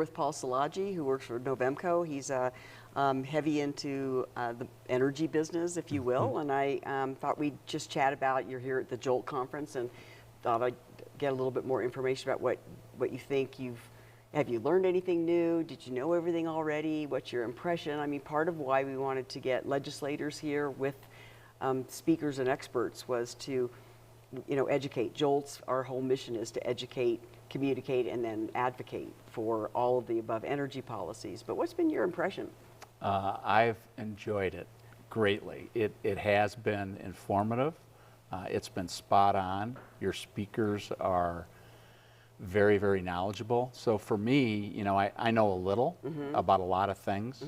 with Paul Szilagyi, who works for Nuvemco. He's heavy into the energy business, if you will, and I thought we'd just chat about, you're here at the Jolt conference, and thought I'd get a little bit more information about what you think have you learned anything new? Did you know everything already? What's your impression? I mean, part of why we wanted to get legislators here with speakers and experts was to, educate. Our whole mission is to educate, communicate, and then advocate for all of the above energy policies. But what's been your impression? I've enjoyed it greatly. It has been informative. It's been spot on. Your speakers are very, very knowledgeable. So for me, I know a little about a lot of things,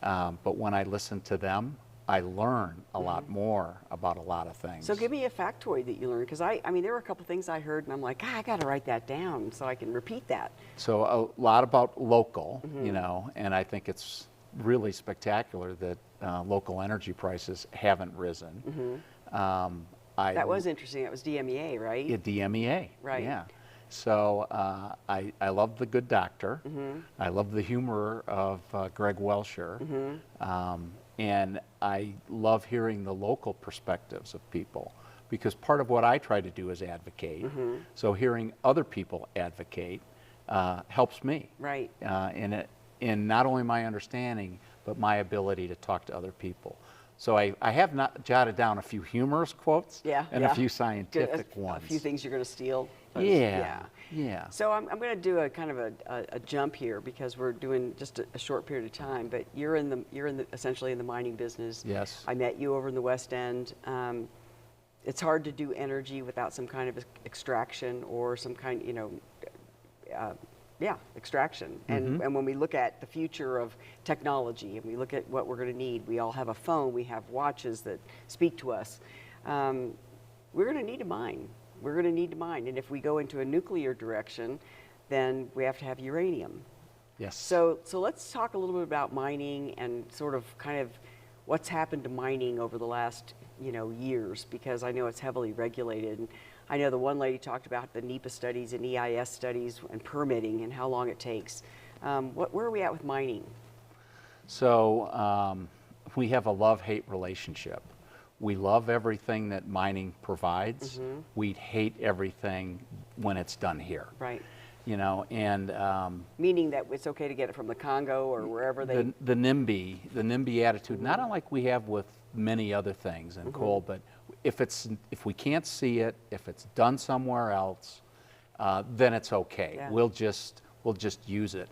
but when I listen to them, I learn a lot more about a lot of things. So give me a factoid that you learned, because I mean, there were a couple things I heard, and I'm like, I got to write that down so I can repeat that. So a lot about local, and I think it's really spectacular that local energy prices haven't risen. That was interesting. That was DMEA, right? Yeah, DMEA, right? Yeah. So I love the good doctor. I love the humor of Greg Welsher. And I love hearing the local perspectives of people, because part of what I try to do is advocate. So hearing other people advocate helps me. Right. In not only my understanding, but my ability to talk to other people. So I have not jotted down a few humorous quotes and a few scientific ones. A few things you're going to steal. Yeah. So I'm going to do a kind of a jump here, because we're doing just a short period of time. But you're essentially in the mining business. Yes. I met you over in the West End. It's hard to do energy without some kind of extraction or some kind, extraction. And when we look at the future of technology and we look at what we're going to need, we all have a phone, we have watches that speak to us. We're going to need to mine. We're going to need to mine. And if we go into a nuclear direction, then we have to have uranium. Yes. So let's talk a little bit about mining and sort of kind of what's happened to mining over the last years, because I know it's heavily regulated. And I know the one lady talked about the NEPA studies and EIS studies and permitting and how long it takes. Where are we at with mining? So we have a love-hate relationship. We love everything that mining provides. We hate everything when it's done here. Right. Meaning that it's okay to get it from the Congo or wherever they... The NIMBY attitude, not unlike we have with many other things in coal, but if we can't see it, if it's done somewhere else, then it's okay. Yeah. We'll just use it.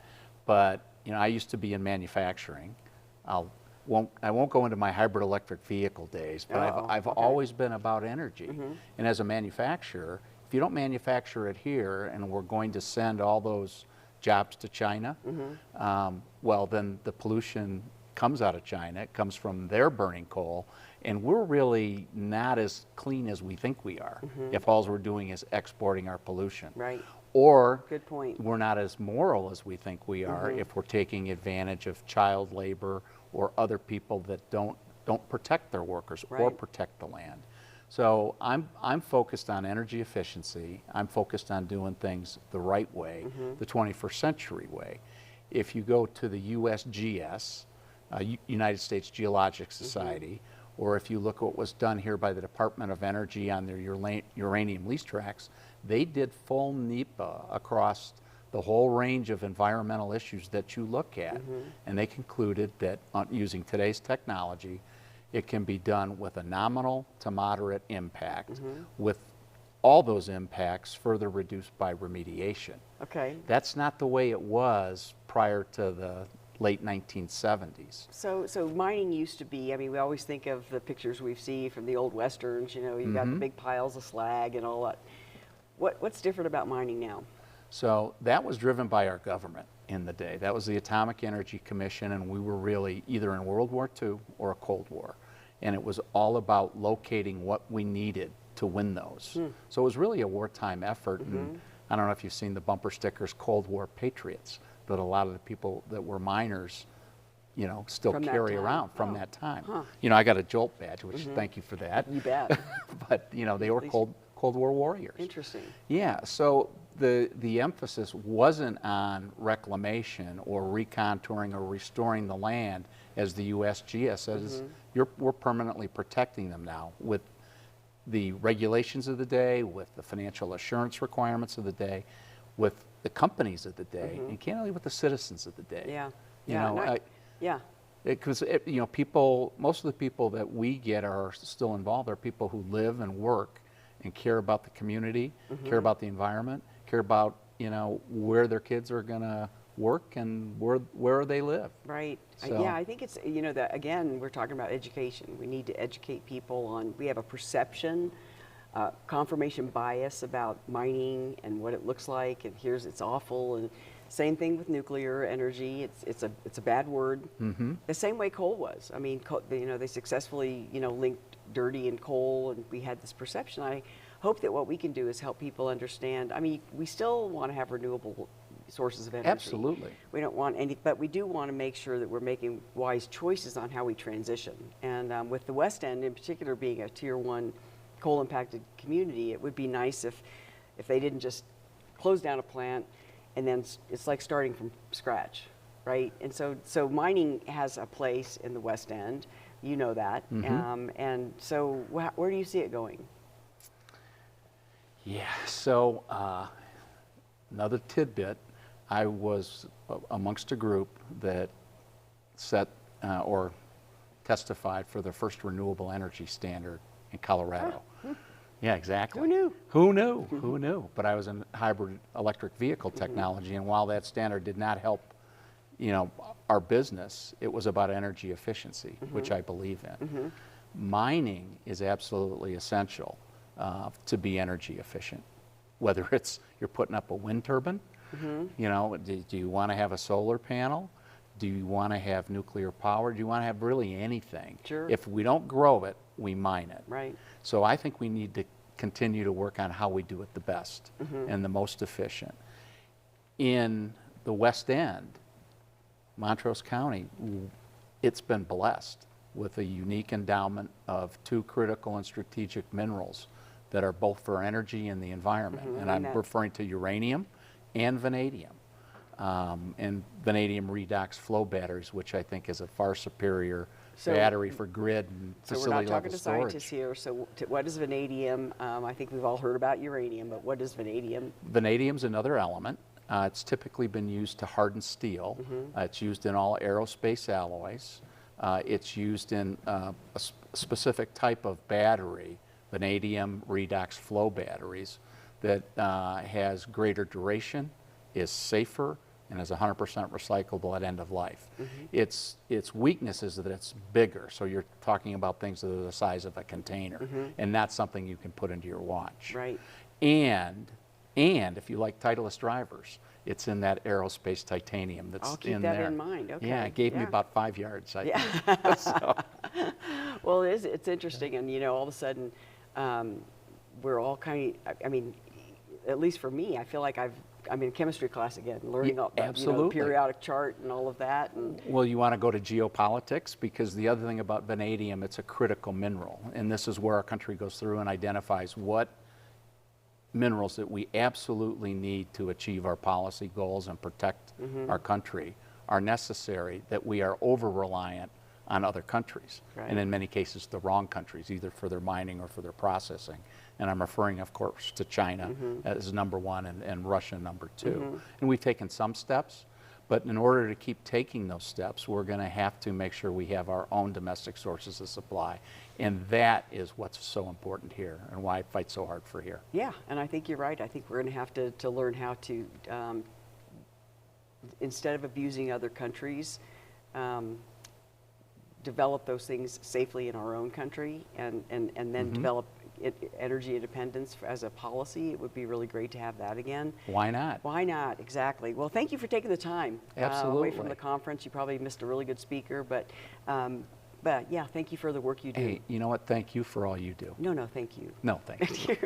But I used to be in manufacturing. I won't go into my hybrid electric vehicle days, but I've always been about energy. And as a manufacturer, if you don't manufacture it here and we're going to send all those jobs to China, well, then the pollution comes out of China. It comes from their burning coal, and we're really not as clean as we think we are if all we're doing is exporting our pollution. Right. Or good point. We're not as moral as we think we are if we're taking advantage of child labor or other people that don't protect their workers or protect the land. So I'm focused on energy efficiency. I'm focused on doing things the right way, the 21st century way. If you go to the USGS, United States Geologic Society, or if you look at what was done here by the Department of Energy on their uranium lease tracts, they did full NEPA across the whole range of environmental issues that you look at. And they concluded that using today's technology, it can be done with a nominal to moderate impact, with all those impacts further reduced by remediation. Okay. That's not the way it was prior to the late 1970s. So mining used to be, I mean, we always think of the pictures we see from the old westerns, you've got the big piles of slag and all that. What's different about mining now? So that was driven by our government in the day. That was the Atomic Energy Commission, and we were really either in World War II or a Cold War. And it was all about locating what we needed to win those. So it was really a wartime effort. And I don't know if you've seen the bumper stickers, Cold War Patriots, that a lot of the people that were miners, still carry around from that time. I got a Jolt badge, which thank you for that. You bet. But, they were Cold War warriors. Interesting. Yeah, so the emphasis wasn't on reclamation or recontouring or restoring the land, as the USGS says. We're permanently protecting them now with the regulations of the day, with the financial assurance requirements of the day, with the companies of the day, and candidly with the citizens of the day. Yeah. You Yeah. know, Yeah. because you know, most of the people that we get are still involved are people who live and work and care about the community, care about the environment, care about, you know, where their kids are going to work and where they live. Right. So, Yeah, I think it's, you know, that again, we're talking about education. We need to educate people on, we have a perception, confirmation bias about mining and what it looks like, and here's it's awful, and same thing with nuclear energy. It's a bad word. The same way coal was. I mean, you know, they successfully, you know, linked dirty and coal, and we had this perception. I hope that what we can do is help people understand. I mean, we still want to have renewable sources of energy. absolutely. We don't want any, but we do want to make sure that we're making wise choices on how we transition. And with the West End in particular being a Tier 1 coal impacted community, it would be nice if they didn't just close down a plant and then it's like starting from scratch, right? And so mining has a place in the West End, you know that. And so where do you see it going? Yeah, so another tidbit, I was amongst a group that set or testified for the first renewable energy standard in Colorado. Yeah, exactly. Who knew? Who knew? Who knew? But I was in hybrid electric vehicle technology, and while that standard did not help, you know, our business, it was about energy efficiency, which I believe in. Mining is absolutely essential to be energy efficient. Whether it's you're putting up a wind turbine, you know, do you want to have a solar panel? Do you want to have nuclear power? Do you want to have really anything? Sure. If we don't grow it, we mine it. Right. So I think we need to continue to work on how we do it the best and the most efficient. In the West End, Montrose County, it's been blessed with a unique endowment of 2 critical and strategic minerals that are both for energy and the environment. And I'm referring to uranium and vanadium. And vanadium redox flow batteries, which I think is a far superior battery for grid and facility level storage. So we're not talking to scientists here. So what is vanadium? I think we've all heard about uranium, but what is vanadium? Vanadium's another element. It's typically been used to harden steel. It's used in all aerospace alloys. It's used in a specific type of battery, vanadium redox flow batteries, that has greater duration, is safer, and is 100% recyclable at end of life. Its weakness is that it's bigger, so you're talking about things that are the size of a container, and not something you can put into your watch. Right. And if you like Titleist drivers, it's in that aerospace titanium that's in there. I'll keep that in mind. Okay. Yeah, it gave me about 5 yards, I think. So. Well, it's interesting, and you know, all of a sudden, we're all kind of, I mean, at least for me, I feel like I'm in chemistry class again, learning all about, you know, the periodic chart and all of that. And well, you want to go to geopolitics, because the other thing about vanadium, it's a critical mineral, and this is where our country goes through and identifies what minerals that we absolutely need to achieve our policy goals and protect our country are necessary, that we are over-reliant on other countries, and in many cases the wrong countries, either for their mining or for their processing. And I'm referring, of course, to China as number 1 and Russia number 2. And we've taken some steps, but in order to keep taking those steps, we're going to have to make sure we have our own domestic sources of supply. And that is what's so important here, and why I fight so hard for here. yeah, and I think you're right. I think we're going to have to learn how to, instead of abusing other countries, develop those things safely in our own country, and then develop energy independence as a policy. It would be really great to have that again. Why not? Why not? Exactly. Well, thank you for taking the time away from the conference. You probably missed a really good speaker, but yeah, thank you for the work you do. Hey, you know what? Thank you for all you do. No, thank you. No, thank you.